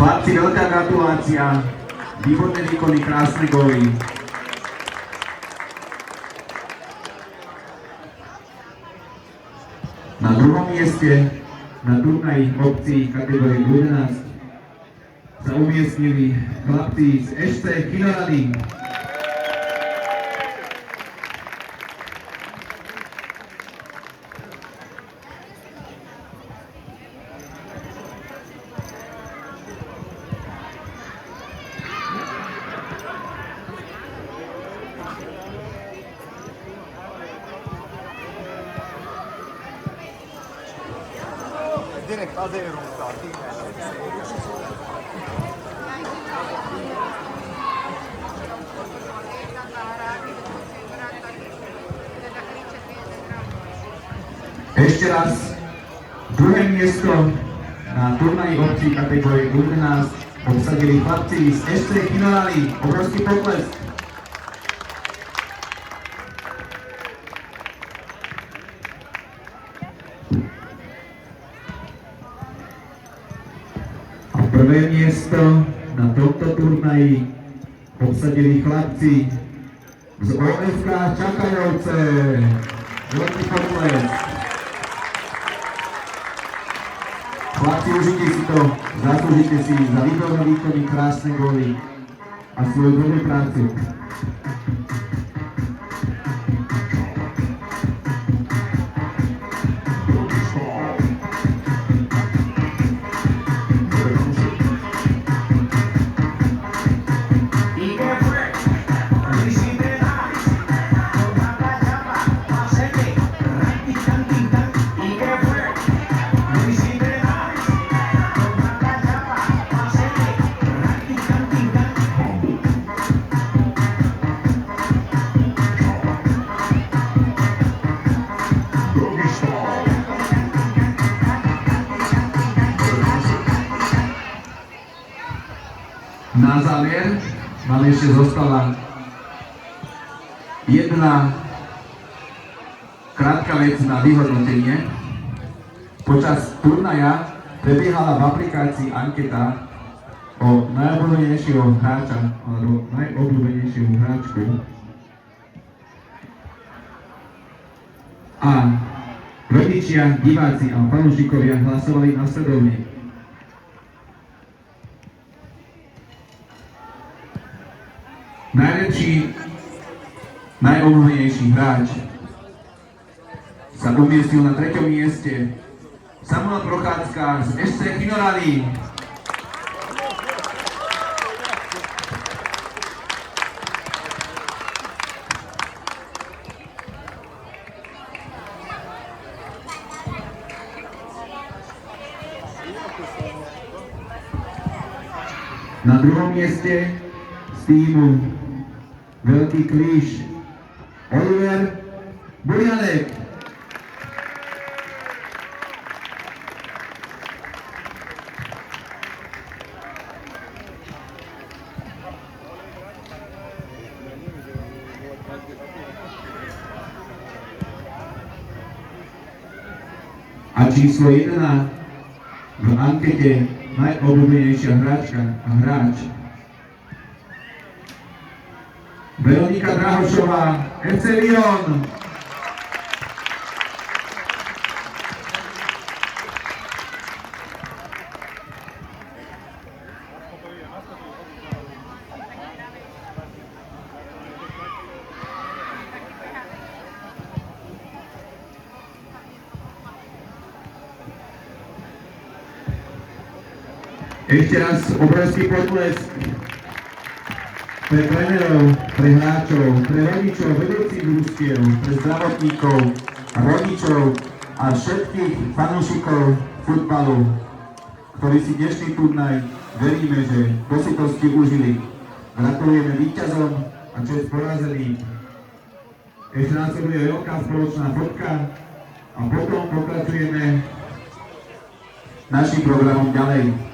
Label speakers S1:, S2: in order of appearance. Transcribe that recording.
S1: Chlapci, veľká gratulácia, výborné výkony, krásne góly. Na druhom mieste na turnaji obcí kategórie 11 sa umiestnili chlapci z SC Chinohrady.
S2: Direkt aderuntaan.
S1: Ešte raz, druhé miesto na turnaji obcí kategórie 11 obsadili chlapci z SC Chinohrady. Obrovský pokles. A prvé miesto na tomto turnaji obsadili chlapci z OFK Čakajovce. Veľký pokles. Chlapci, užite si to, zaslúžite si za výborné výkony, krásne góly a svoju dobrú prácu. Na záver vám ešte zostala jedna krátka vec na vyhodnotenie. Počas turnaja prebiehala v aplikácii anketa o najobľúbenejšieho hráča alebo najobľúbenejšieho hráčku. A rodičia, diváci a fanúšikovia hlasovali nasledovne. Najlepší, najobľúbenejší hráč sa umiestnil na 3. mieste Samuel Prochádzka z SC Chinohrady. Na druhom mieste z týmu Veľký Klíš Oliver Burianek. A číslo 1 v ankete najobľúbenejšia hráčka a hráč Veronika Drahošová, FC Lyon. Ešte raz obrovský potlesk pre trénerov, pre hráčov, pre rodičov, vedúcich družstiev, pre zdravotníkov, rodičov a všetkých fanúšikov futbalu, ktorí si dnešný turnaj, veríme, že to si to ste užili. Gratulujeme víťazom a čest porazeným. Ešte následuje veľká spoločná fotka a potom pokračujeme našim programom ďalej.